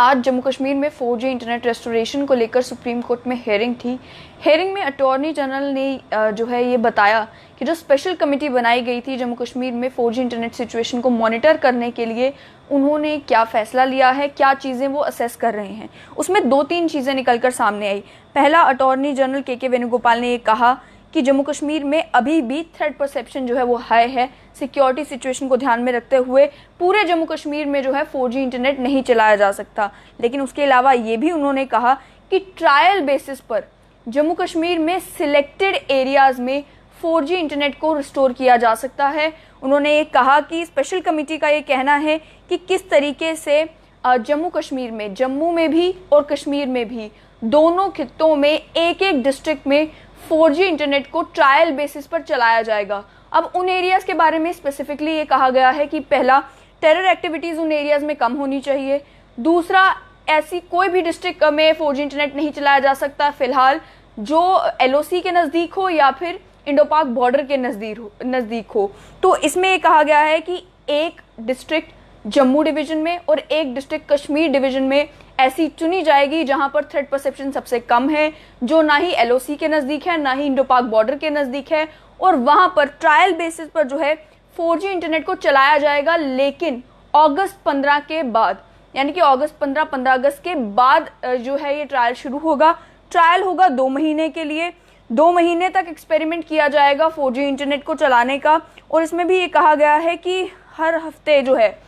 आज जम्मू कश्मीर में 4G internet restoration को लेकर सुप्रीम कोर्ट में हेयरिंग थी। हेयरिंग में अटॉर्नी जनरल ने जो है ये बताया कि जो स्पेशल कमेटी बनाई गई थी जम्मू कश्मीर में 4G इंटरनेट सिचुएशन को मॉनिटर करने के लिए, उन्होंने क्या फैसला लिया है, क्या चीज़ें वो असेस कर रहे हैं। उसमें 2-3 चीज़ें निकलकर सामने आई। पहला, अटॉर्नी जनरल के वेणुगोपाल ने ये कहा कि जम्मू कश्मीर में अभी भी थ्रेट परसेप्शन जो है वो हाई है। सिक्योरिटी सिचुएशन को ध्यान में रखते हुए पूरे जम्मू कश्मीर में जो है 4G इंटरनेट नहीं चलाया जा सकता। लेकिन उसके अलावा ये भी उन्होंने कहा कि ट्रायल बेसिस पर जम्मू कश्मीर में सिलेक्टेड एरियाज़ में 4G इंटरनेट को रिस्टोर किया जा सकता है। उन्होंने ये कहा कि स्पेशल कमेटी का ये कहना है कि किस तरीके से जम्मू कश्मीर में, जम्मू में भी और कश्मीर में भी, दोनों खित्तों में एक एक डिस्ट्रिक्ट में 4G इंटरनेट को ट्रायल बेसिस पर चलाया जाएगा। अब उन एरियाज़ के बारे में स्पेसिफिकली ये कहा गया है कि पहला, टेरर एक्टिविटीज़ उन एरियाज़ में कम होनी चाहिए। दूसरा, ऐसी कोई भी डिस्ट्रिक्ट में 4G इंटरनेट नहीं चलाया जा सकता फिलहाल जो LOC के नज़दीक हो या फिर इंडो पाक बॉर्डर के नज़दीक हो। तो इसमें ये कहा गया है कि एक डिस्ट्रिक्ट जम्मू डिवीज़न में और एक डिस्ट्रिक्ट कश्मीर डिवीज़न में ऐसी चुनी जाएगी जहां पर थ्रेट परसेप्शन सबसे कम है, जो ना ही LOC के नज़दीक है ना ही इंडो पाक बॉर्डर के नज़दीक है, और वहां पर ट्रायल बेसिस पर जो है 4G इंटरनेट को चलाया जाएगा। लेकिन अगस्त 15 के बाद, यानी कि अगस्त 15 अगस्त के बाद जो है ये ट्रायल शुरू होगा। ट्रायल होगा 2 महीने के लिए। 2 महीने तक एक्सपेरिमेंट किया जाएगा 4G इंटरनेट को चलाने का। और इसमें भी ये कहा गया है कि हर हफ्ते जो है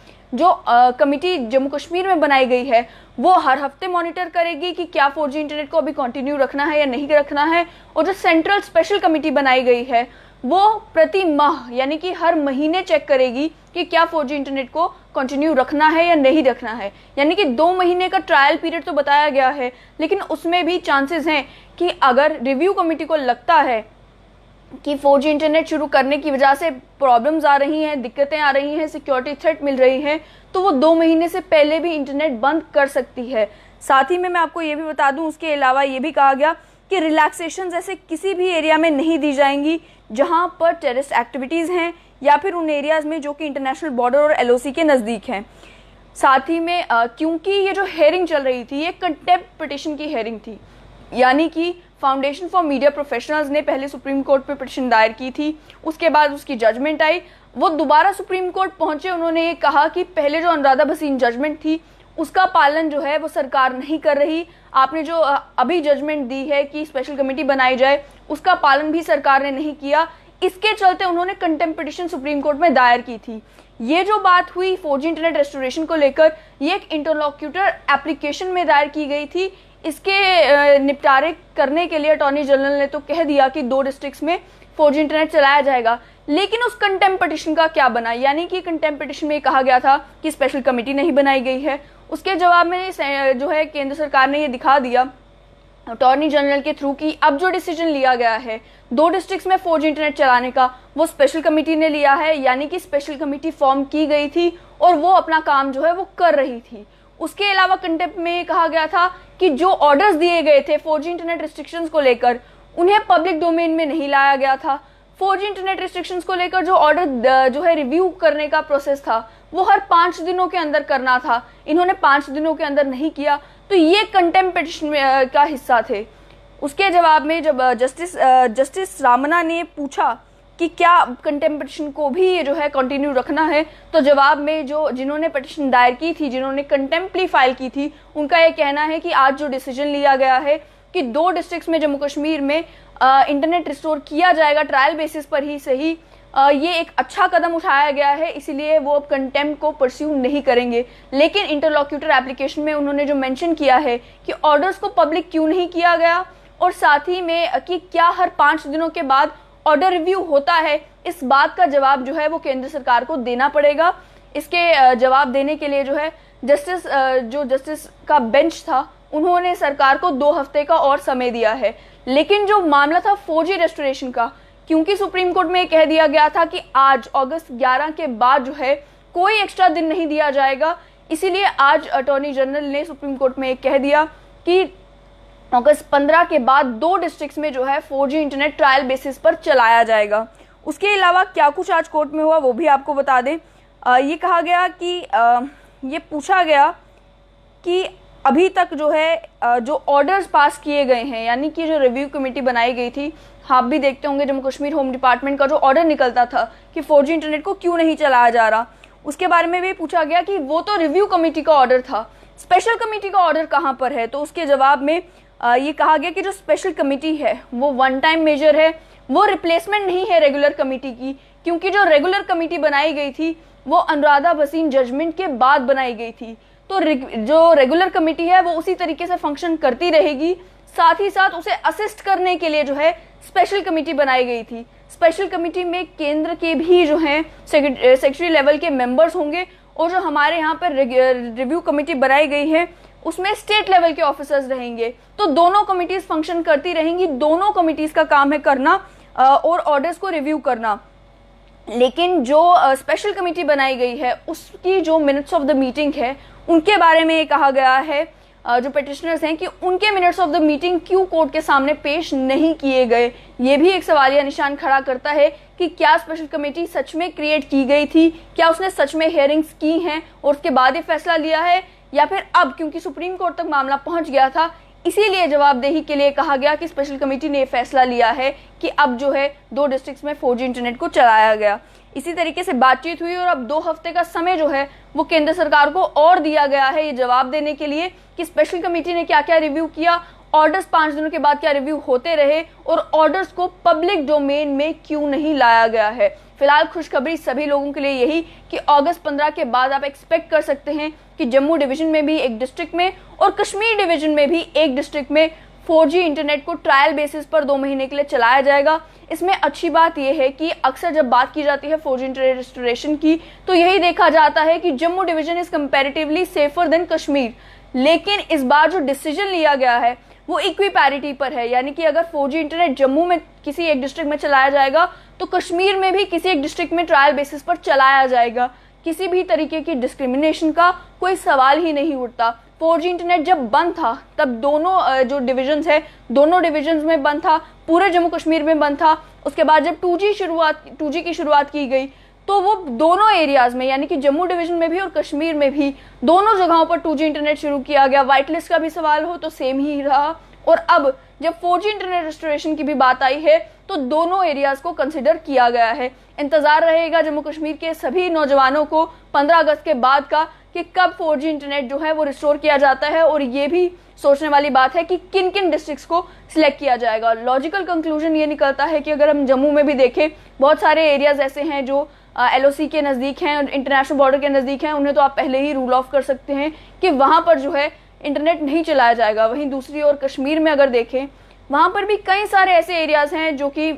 कमेटी जम्मू कश्मीर में बनाई गई है वो हर हफ्ते मॉनिटर करेगी कि क्या 4G इंटरनेट को अभी कंटिन्यू रखना है या नहीं रखना है। और जो सेंट्रल स्पेशल कमेटी बनाई गई है वो प्रति माह, यानी कि हर महीने चेक करेगी कि क्या 4G इंटरनेट को कंटिन्यू रखना है या नहीं रखना है। यानी कि 2 महीने का ट्रायल पीरियड तो बताया गया है, लेकिन उसमें भी चांसेस हैं कि अगर रिव्यू कमेटी को लगता है कि 4G इंटरनेट शुरू करने की वजह से प्रॉब्लम्स आ रही हैं, दिक्कतें आ रही हैं, सिक्योरिटी थ्रेट मिल रही है, तो वो 2 महीने से पहले भी इंटरनेट बंद कर सकती है। साथ ही में मैं आपको ये भी बता दूं, उसके अलावा ये भी कहा गया कि रिलैक्सेशन ऐसे किसी भी एरिया में नहीं दी जाएंगी जहां पर टेररिस्ट एक्टिविटीज़ हैं या फिर उन एरियाज़ में जो कि इंटरनेशनल बॉर्डर और LOC के नज़दीक हैं। साथ ही में क्योंकि ये जो हेयरिंग चल रही थी ये कंटेम्प्ट पिटिशन की हेयरिंग थी, यानी कि फाउंडेशन फॉर मीडिया प्रोफेशनल्स ने पहले सुप्रीम कोर्ट में पिटिशन दायर की थी, उसके बाद उसकी जजमेंट आई, वो दोबारा सुप्रीम कोर्ट पहुंचे। उन्होंने ये कहा कि पहले जो अनुराधा भसीन जजमेंट थी उसका पालन जो है वो सरकार नहीं कर रही। आपने जो अभी जजमेंट दी है कि स्पेशल कमेटी बनाई जाए उसका पालन भी सरकार ने नहीं किया। इसके चलते उन्होंने कंटेम्प्ट पिटिशन सुप्रीम कोर्ट में दायर की थी। ये जो बात हुई 4G इंटरनेट रेस्टोरेशन को लेकर, ये एक इंटरलॉक्यूटर एप्लीकेशन में दायर की गई थी। इसके निपटारे करने के लिए अटॉर्नी जनरल ने तो कह दिया कि 2 डिस्ट्रिक्ट्स में 4G इंटरनेट चलाया जाएगा, लेकिन उस कंटेम्प्ट पिटिशन का क्या बना। यानी कि कंटेम्प्ट पिटिशन में कहा गया था कि स्पेशल कमेटी नहीं बनाई गई है। उसके जवाब में जो है केंद्र सरकार ने ये दिखा दिया अटॉर्नी जनरल के थ्रू कि अब जो डिसीजन लिया गया है 2 डिस्ट्रिक्ट्स में 4G इंटरनेट चलाने का, वो स्पेशल कमेटी ने लिया है। यानी कि स्पेशल कमेटी फॉर्म की गई थी और वो अपना काम जो है वो कर रही थी। उसके अलावा कंटेम्प्ट में कहा गया था कि जो ऑर्डर्स दिए गए थे 4G इंटरनेट रिस्ट्रिक्शंस को लेकर, उन्हें पब्लिक डोमेन में नहीं लाया गया था। 4G इंटरनेट रिस्ट्रिक्शंस को लेकर जो ऑर्डर जो है रिव्यू करने का प्रोसेस था वो हर 5 दिनों के अंदर करना था, इन्होंने 5 दिनों के अंदर नहीं किया। तो ये कंटेम्प्ट पिटिशन का हिस्सा थे। उसके जवाब में जब जस्टिस रामना ने पूछा कि क्या कंटेम्प्ट पिटिशन को भी ये जो है कंटिन्यू रखना है, तो जवाब में जिन्होंने पिटिशन दायर की थी, जिन्होंने कंटेम्प्ट प्ली फाइल की थी, उनका ये कहना है कि आज जो डिसीजन लिया गया है कि 2 डिस्ट्रिक्ट्स में जम्मू कश्मीर में इंटरनेट रिस्टोर किया जाएगा ट्रायल बेसिस पर ही सही, ये एक अच्छा कदम उठाया गया है, इसीलिए वो अब कंटेम्प्ट को परस्यू नहीं करेंगे। लेकिन इंटरलॉक्यूटर एप्लीकेशन में उन्होंने जो मेंशन किया है कि ऑर्डर्स को पब्लिक क्यों नहीं किया गया, और साथ ही में कि क्या हर 5 दिनों के बाद ऑर्डर रिव्यू होता है, इस बात का जवाब जो है वो केंद्र सरकार को देना पड़ेगा। इसके जवाब देने के लिए जो है जस्टिस का बेंच था, उन्होंने सरकार को 2 हफ्ते का और समय दिया है। लेकिन जो मामला था 4G रेस्टोरेशन का, क्योंकि सुप्रीम कोर्ट में कह दिया गया था कि आज अगस्त 11 के बाद जो है कोई एक्स्ट्रा दिन नहीं दिया जाएगा, इसीलिए आज अटॉर्नी जनरल ने सुप्रीम कोर्ट में कह दिया कि अगस्त 15 के बाद 2 डिस्ट्रिक्ट्स में जो है 4G इंटरनेट ट्रायल बेसिस पर चलाया जाएगा। उसके अलावा क्या कुछ आज कोर्ट में हुआ वो भी आपको बता दें। ये कहा गया कि ये पूछा गया कि अभी तक जो है जो ऑर्डर्स पास किए गए हैं, यानी कि जो रिव्यू कमेटी बनाई गई थी, आप भी देखते होंगे जम्मू कश्मीर होम डिपार्टमेंट का जो ऑर्डर निकलता था कि 4G इंटरनेट को क्यों नहीं चलाया जा रहा, उसके बारे में भी पूछा गया कि वो तो रिव्यू कमेटी का ऑर्डर था, स्पेशल कमेटी का ऑर्डर कहाँ पर है। तो उसके जवाब में ये कहा गया कि जो स्पेशल कमेटी है वो वन टाइम मेजर है, वो रिप्लेसमेंट नहीं है रेगुलर कमेटी की, क्योंकि जो रेगुलर कमेटी बनाई गई थी वो अनुराधा भसीन जजमेंट के बाद बनाई गई थी। तो जो रेगुलर कमेटी है वो उसी तरीके से फंक्शन करती रहेगी, साथ ही साथ उसे असिस्ट करने के लिए जो है स्पेशल कमेटी बनाई गई थी। स्पेशल कमेटी में केंद्र के भी जो है सेक्रेटरी लेवल के मेंबर्स होंगे, और जो हमारे यहाँ पर रिव्यू कमेटी बनाई गई है उसमें स्टेट लेवल के ऑफिसर्स रहेंगे। तो दोनों कमिटीज फंक्शन करती रहेंगी, दोनों कमिटीज का काम है करना और ऑर्डर्स को रिव्यू करना। लेकिन जो स्पेशल कमेटी बनाई गई है उसकी जो मिनट्स ऑफ द मीटिंग है उनके बारे में ये कहा गया है, जो पिटिशनर्स हैं, कि उनके मिनट्स ऑफ द मीटिंग क्यों कोर्ट के सामने पेश नहीं किए गए। ये भी एक सवालिया निशान खड़ा करता है कि क्या स्पेशल कमेटी सच में क्रिएट की गई थी, क्या उसने सच में हियरिंग्स की हैं और उसके बाद ये फैसला लिया है, या फिर अब क्योंकि सुप्रीम कोर्ट तक मामला पहुंच गया था इसीलिए जवाबदेही के लिए कहा गया कि स्पेशल कमेटी ने फैसला लिया है कि अब जो है 2 डिस्ट्रिक्ट्स में 4G इंटरनेट को चलाया गया। इसी तरीके से बातचीत हुई और अब 2 हफ्ते का समय जो है वो केंद्र सरकार को और दिया गया है ये जवाब देने के लिए कि स्पेशल कमेटी ने क्या क्या रिव्यू किया, ऑर्डर्स 5 दिनों के बाद क्या रिव्यू होते रहे और ऑर्डर्स को पब्लिक डोमेन में क्यों नहीं लाया गया है। फिलहाल खुशखबरी सभी लोगों के लिए यही कि अगस्त 15 के बाद आप एक्सपेक्ट कर सकते हैं कि जम्मू डिवीजन में भी एक डिस्ट्रिक्ट में और कश्मीर डिवीजन में भी एक डिस्ट्रिक्ट में 4G इंटरनेट को ट्रायल बेसिस पर 2 महीने के लिए चलाया जाएगा। इसमें अच्छी बात यह है कि अक्सर जब बात की जाती है 4G इंटरनेट रेस्टोरेशन की तो यही देखा जाता है कि Jammu division is comparatively safer than Kashmir. लेकिन इस बार जो डिसीजन लिया गया है वो इक्वी पैरिटी पर है, यानी कि अगर 4G इंटरनेट जम्मू में किसी एक डिस्ट्रिक्ट में चलाया जाएगा तो कश्मीर में भी किसी एक डिस्ट्रिक्ट में ट्रायल बेसिस पर चलाया जाएगा। किसी भी तरीके की डिस्क्रिमिनेशन का कोई सवाल ही नहीं उठता। 4G इंटरनेट जब बंद था तब दोनों जो डिविजन्स है दोनों डिविजन्स में बंद था, पूरे जम्मू कश्मीर में बंद था। उसके बाद जब 2G की शुरुआत की गई तो वो दोनों एरियाज में यानी कि जम्मू डिवीजन में भी और कश्मीर में भी दोनों जगहों पर 2G इंटरनेट शुरू किया गया। व्हाइट लिस्ट का भी सवाल हो तो सेम ही रहा, और अब जब 4G इंटरनेट रेस्टोरेशन की भी बात आई है तो दोनों एरियाज को कंसिडर किया गया है। इंतजार रहेगा जम्मू कश्मीर के सभी नौजवानों को 15 अगस्त के बाद का कि कब 4G इंटरनेट जो है वो रिस्टोर किया जाता है, और ये भी सोचने वाली बात है कि किन किन डिस्ट्रिक्ट्स को सिलेक्ट किया जाएगा। लॉजिकल कंक्लूजन ये निकलता है कि अगर हम जम्मू में भी देखें बहुत सारे एरियाज ऐसे हैं जो LOC के नज़दीक हैं और इंटरनेशनल बॉर्डर के नज़दीक हैं, उन्हें तो आप पहले ही रूल ऑफ कर सकते हैं कि वहाँ पर जो है इंटरनेट नहीं चलाया जाएगा। वहीं दूसरी ओर कश्मीर में अगर देखें वहाँ पर भी कई सारे ऐसे एरियाज हैं जो कि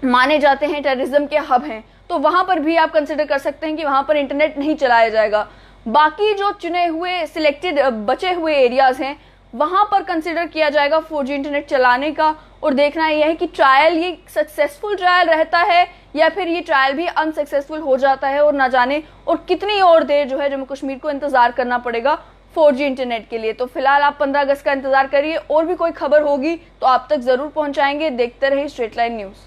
माने जाते हैं टेररिज्म के हब हैं, तो वहाँ पर भी आप कंसिडर कर सकते हैं कि वहाँ पर इंटरनेट नहीं चलाया जाएगा। बाकी जो चुने हुए सिलेक्टेड बचे हुए एरियाज हैं वहाँ पर कंसिडर किया जाएगा 4G इंटरनेट चलाने का, और देखना यह है कि ट्रायल ये सक्सेसफुल ट्रायल रहता है या फिर ये ट्रायल भी अनसक्सेसफुल हो जाता है, और ना जाने और कितनी और देर जो है जम्मू कश्मीर को इंतजार करना पड़ेगा 4G इंटरनेट के लिए। तो फिलहाल आप 15 अगस्त का इंतजार करिए, और भी कोई खबर होगी तो आप तक जरूर पहुंचाएंगे। देखते रहिए स्ट्रेट लाइन न्यूज़।